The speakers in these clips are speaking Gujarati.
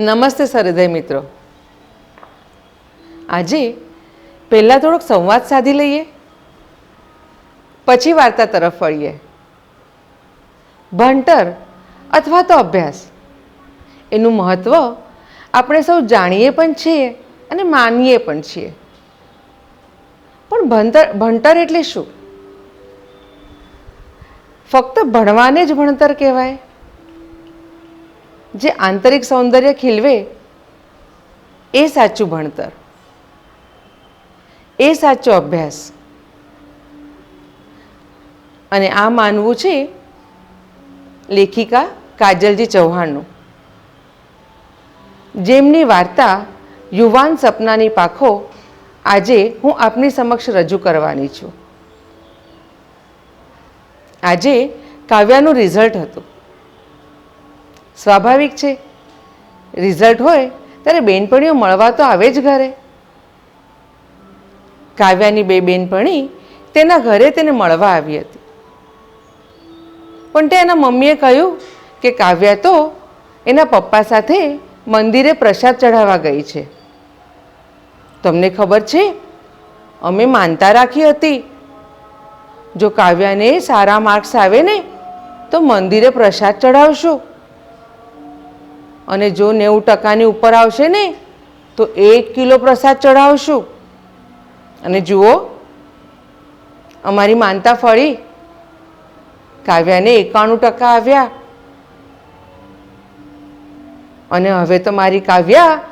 નમસ્તે સહૃદય મિત્રો. આજે પહેલાં થોડોક સંવાદ સાધી લઈએ, પછી વાર્તા તરફ વળીએ. ભણતર અથવા તો અભ્યાસ, એનું મહત્ત્વ આપણે સૌ જાણીએ પણ છીએ અને માનીએ પણ છીએ. પણ ભણતર એટલે શું? ફક્ત ભણવાને જ ભણતર કહેવાય? જે આંતરિક સૌંદર્ય ખીલવે એ સાચું ભણતર, એ સાચો અભ્યાસ. અને આ માનવું છે લેખિકા કાજલજી ચૌહાણનું, જેમની વાર્તા યુવાન સપનાની પાંખો આજે હું આપની સમક્ષ રજૂ કરવાની છું. આજે કાવ્યાનું રિઝલ્ટ હતું. સ્વાભાવિક છે, રિઝલ્ટ હોય ત્યારે બેનપણીઓ મળવા તો આવે જ ઘરે. કાવ્યાની બે બેનપણી તેના ઘરે તેને મળવા આવી હતી. પણ તેના મમ્મીએ કહ્યું કે કાવ્યા તો એના પપ્પા સાથે મંદિરે પ્રસાદ ચઢાવવા ગઈ છે. તમને ખબર છે, અમે માનતા રાખી હતી, જો કાવ્યાને સારા માર્ક્સ આવે ને તો મંદિરે પ્રસાદ ચઢાવશું, અને જો 90% ઉપર આવશે ને તો 1 કિલો પ્રસાદ ચઢાવશું. અને જુઓ, અમારી માનતા ફળી. કાવ્યાને 91% આવ્યા. અને હવે તો મારી કાવ્યા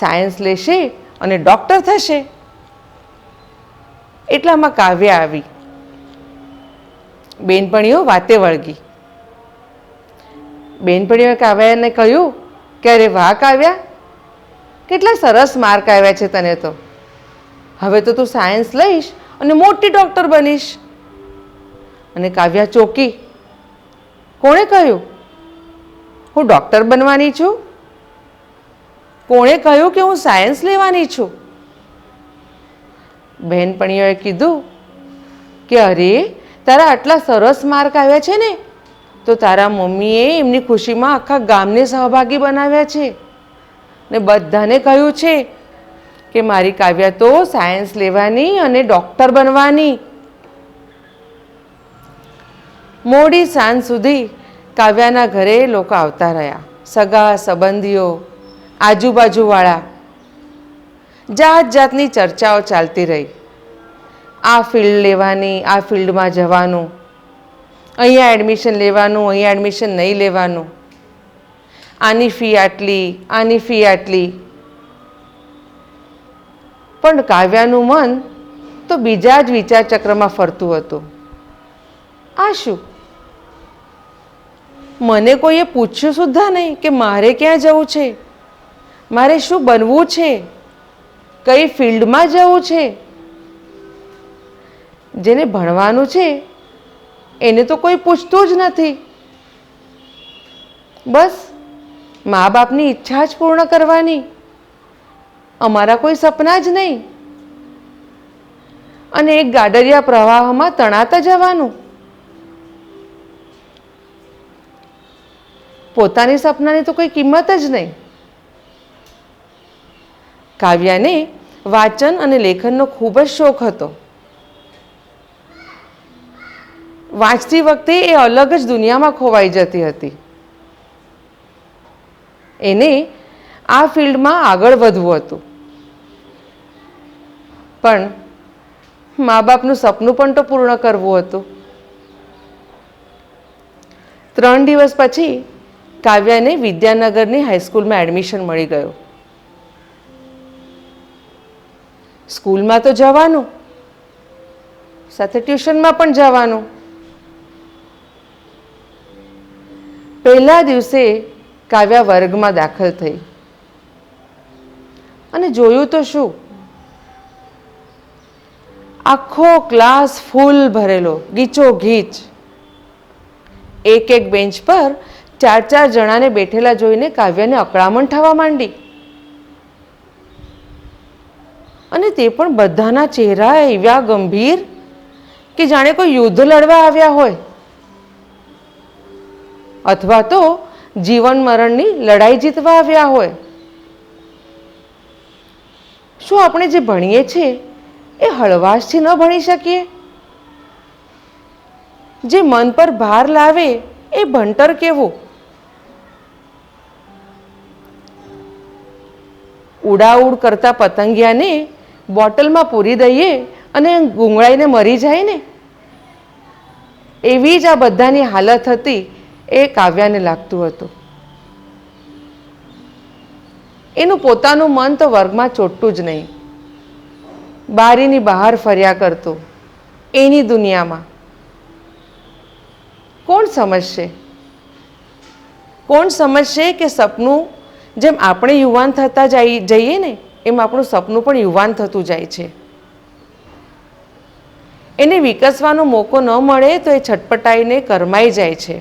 સાયન્સ લેશે અને ડૉક્ટર થશે. એટલામાં કાવ્યા આવી. બેનપણીઓ વાતે વળગી. બેનપણીઓએ કાવ્યાને કહ્યું કે અરે વાહ કાવ્યા, કેટલા સરસ માર્ક આવ્યા છે તને તો. હવે તો તું સાયન્સ લઈશ અને મોટી ડૉક્ટર બનીશ. અને કાવ્યા ચોંકી. કોણે કહ્યું હું ડૉક્ટર બનવાની છું? કોણે કહ્યું કે હું સાયન્સ લેવાની છું? બહેનપણીઓએ કીધું કે અરે, તારા આટલા સરસ માર્ક આવ્યા છે ને તો તારા મમ્મીએ એમની ખુશીમાં આખા ગામને સહભાગી બનાવ્યા છે ને બધાને કહ્યું છે કે મારી કાવ્યા તો સાયન્સ લેવાની અને ડૉક્ટર બનવાની. મોડી સાંજ સુધી કાવ્યાના ઘરે લોકો આવતા રહ્યા. સગા સંબંધીઓ, આજુબાજુવાળા, જાત જાતની ચર્ચાઓ ચાલતી રહી. આ ફિલ્ડ લેવાની, આ ફિલ્ડમાં જવાનું, અહીંયા એડમિશન લેવાનું, અહીંયા એડમિશન નહીં લેવાનું, આની ફી આટલી, આની ફી આટલી. પણ કાવ્યાનું મન તો બીજા જ વિચાર ચક્રમાં ફરતું હતું. આ શું? મને કોઈએ પૂછ્યું સુદ્ધા નહીં કે મારે ક્યાં જવું છે, મારે શું બનવું છે, કઈ ફિલ્ડમાં જવું છે. જેને ભણવાનું છે એને તો કોઈ પૂછતું જ નથી. બસ મા બાપની ઈચ્છા જ પૂર્ણ કરવાની, અમારા કોઈ સપના જ નહીં. અને એક ગાડરિયા પ્રવાહમાં તણાતા જવાનું. પોતાની સપનાની તો કોઈ કિંમત જ નહીં. કાવ્યાને વાંચન અને લેખનનો ખૂબ જ શોખ હતો. વાંચતી વખતે એ અલગ જ દુનિયામાં ખોવાઈ જતી હતી. એને આ ફિલ્ડમાં આગળ વધવું હતું. પણ મા બાપનું સપનું પણ તો પૂર્ણ કરવું હતું. 3 દિવસ પછી કાવ્યાને વિદ્યાનગરની હાઈસ્કૂલમાં એડમિશન મળી ગયું. સ્કૂલમાં તો જવાનું, સાથે ટ્યુશનમાં પણ જવાનું. પહેલા દિવસે કાવ્યા વર્ગમાં દાખલ થઈ અને જોયું તો શું, આખો ક્લાસ ફૂલ ભરેલો, ગીચો ગીચ. એક એક બેન્ચ પર 4 જણાને બેઠેલા જોઈને કાવ્યાને અકળામણ થવા માંડી. અને તે પણ બધાના ચહેરા એવા ગંભીર કે જાણે કોઈ યુદ્ધ લડવા આવ્યા હોય, અથવા તો જીવન મરણની લડાઈ જીતવા આવ્યા હોય. શું આપણે જે ભણીએ છીએ એ હળવાશથી ન ભણી શકીએ? જે મન પર ભાર લાવે એ ભણતર કેવું? ઉડાઉડ કરતા પતંગિયાને બોટલમાં પૂરી દઈએ અને ગુંગળાઈને મરી જાય ને, એવી જ આ બધાની હાલત હતી એ કાવ્યાને લાગતું હતું. એનું પોતાનું મન તો વર્ગમાં ચોટતું જ નહીં, બારીની બહાર ફર્યા કરતું એની દુનિયામાં. કોણ સમજશે? કોણ સમજશે કે સપનું જેમ આપણે યુવાન થતા જઈએ ને એમ આપણું સપનું પણ યુવાન થતું જાય છે. એને વિકસવાનો મોકો ન મળે તો એ છટપટાઈને કરમાઈ જાય છે.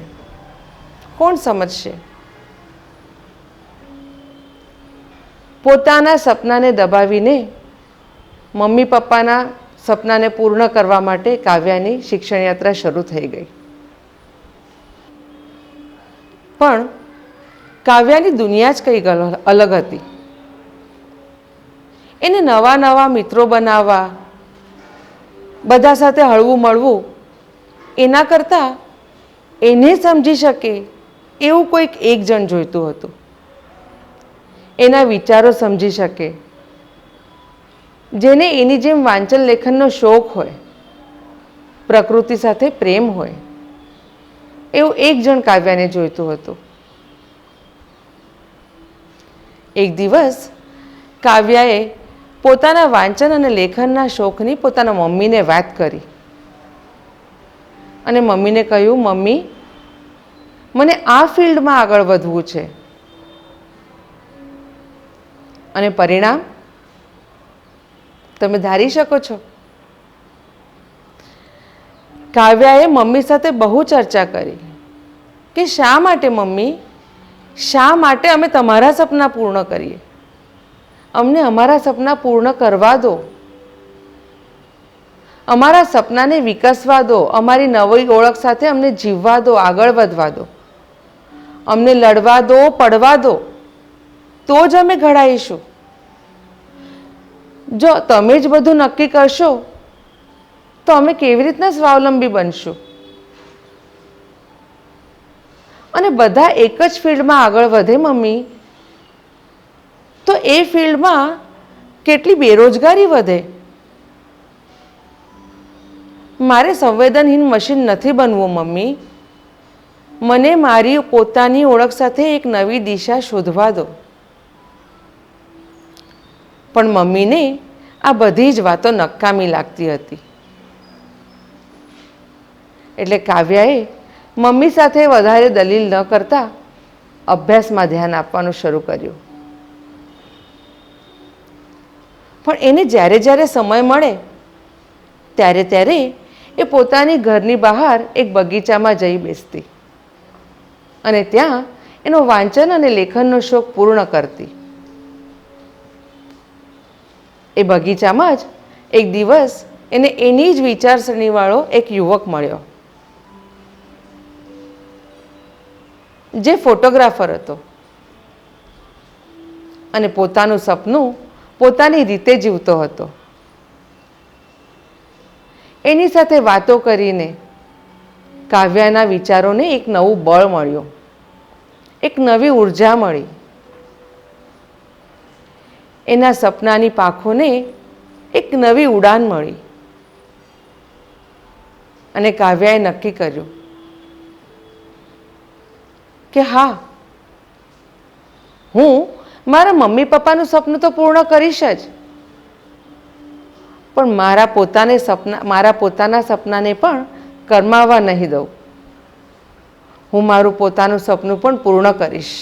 કોણ સમજશે? પોતાના સપનાને દબાવીને મમ્મી પપ્પાના સપનાને પૂર્ણ કરવા માટે કાવ્યાની શિક્ષણ યાત્રા શરૂ થઈ ગઈ. પણ કાવ્યાની દુનિયા જ કંઈક અલગ હતી. એને નવા નવા મિત્રો બનાવવા, બધા સાથે હળવું મળવું, એના કરતાં એને સમજી શકે એવું કોઈક એક જણ જોઈતું હતું. એના વિચારો સમજી શકે, જેને એની જેમ વાંચન લેખનનો શોખ હોય, પ્રકૃતિ સાથે પ્રેમ હોય, એવું એક જણ કાવ્યાને જોઈતું હતું. એક દિવસ કાવ્યાએ પોતાના વાંચન અને લેખનના શોખની પોતાના મમ્મીને વાત કરી અને મમ્મીને કહ્યું, મમ્મી, મને આ ફિલ્ડમાં આગળ વધવું છે. અને પરિણામ તમે ધારી શકો છો. કાવ્યાએ મમ્મી સાથે બહુ ચર્ચા કરી કે શા માટે મમ્મી, શા માટે અમે તમારા સપના પૂર્ણ કરીએ? અમને અમારા સપના પૂર્ણ કરવા દો, અમારા સપનાને વિકસવા દો, અમારી નવી ઓળખ સાથે અમને જીવવા દો, આગળ વધવા દો, અમને લડવા દો, પડવા દો, તો જ અમે ઘડાઈશું. જો તમે જ બધું નક્કી કરશો તો અમે કેવી રીતના સ્વાવલંબી બનશું? અને બધા એક જ ફિલ્ડમાં આગળ વધે મમ્મી, તો એ ફિલ્ડમાં કેટલી બેરોજગારી વધે. મારે સંવેદનહીન મશીન નથી બનવું મમ્મી, મને મારી પોતાની ઓળખ સાથે એક નવી દિશા શોધવા દો. પણ મમ્મીને આ બધી જ વાતો નકામી લાગતી હતી. એટલે કાવ્યાએ મમ્મી સાથે વધારે દલીલ ન કરતા અભ્યાસમાં ધ્યાન આપવાનું શરૂ કર્યું. પણ એને જ્યારે જ્યારે સમય મળે ત્યારે ત્યારે એ પોતાની ઘરની બહાર એક બગીચામાં જઈ બેસતી અને ત્યાં એનો વાંચન અને લેખનનો શોખ પૂર્ણ કરતી. એ બગીચામાં જ એક દિવસ એને એની જ વિચારસરણીવાળો એક યુવક મળ્યો, જે ફોટોગ્રાફર હતો અને પોતાનું સપનું પોતાની રીતે જીવતો હતો. એની સાથે વાતો કરીને કાવ્યાના વિચારોને એક નવું બળ મળ્યું, એક નવી ઉર્જા મળી. એના સપનાની પાંખોને એક નવી ઉડાન મળી અને કાવ્યાએ નક્કી કર્યું કે હા, હું મારા મમ્મી પપ્પાનું સપનું તો પૂર્ણ કરીશ જ, પણ મારા પોતાના સપનાને પણ કરમાવા નહીં દઉં. હું મારું પોતાનું સપનું પણ પૂર્ણ કરીશ.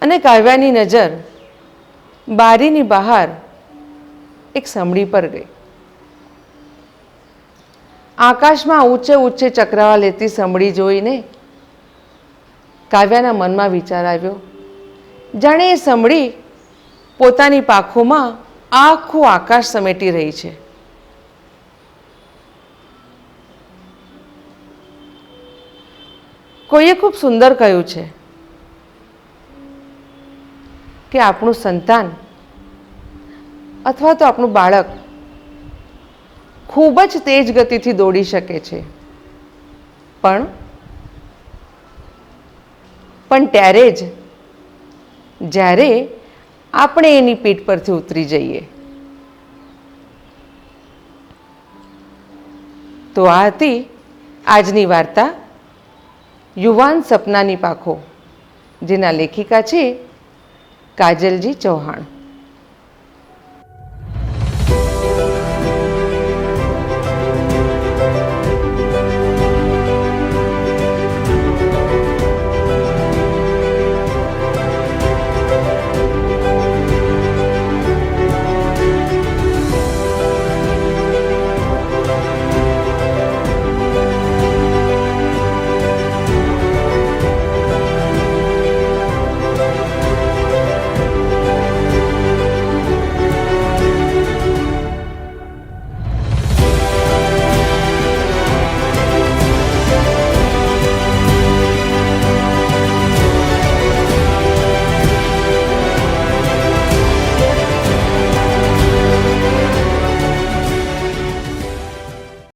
અને કાવ્યાની નજર બારીની બહાર એક સમડી પર ગઈ. આકાશમાં ઊંચે ઊંચે ચક્રાવા લેતી સમડી જોઈને કાવ્યાના મનમાં વિચાર આવ્યો, જાણે એ સમડી પોતાની પાંખોમાં આખું આકાશ સમેટી રહી છે. કોઈએ ખૂબ સુંદર કહ્યું છે કે આપણું સંતાન અથવા તો આપણું બાળક ખૂબ જ તેજ ગતિથી દોડી શકે છે, પણ ત્યારે જ જ્યારે આપણે એની પીઠ પરથી ઉતરી જઈએ. તો આ હતી આજની વાર્તા યુવાન સપનાની પાંખો, જેના લેખિકા છે કાજલજી ચૌહાણ.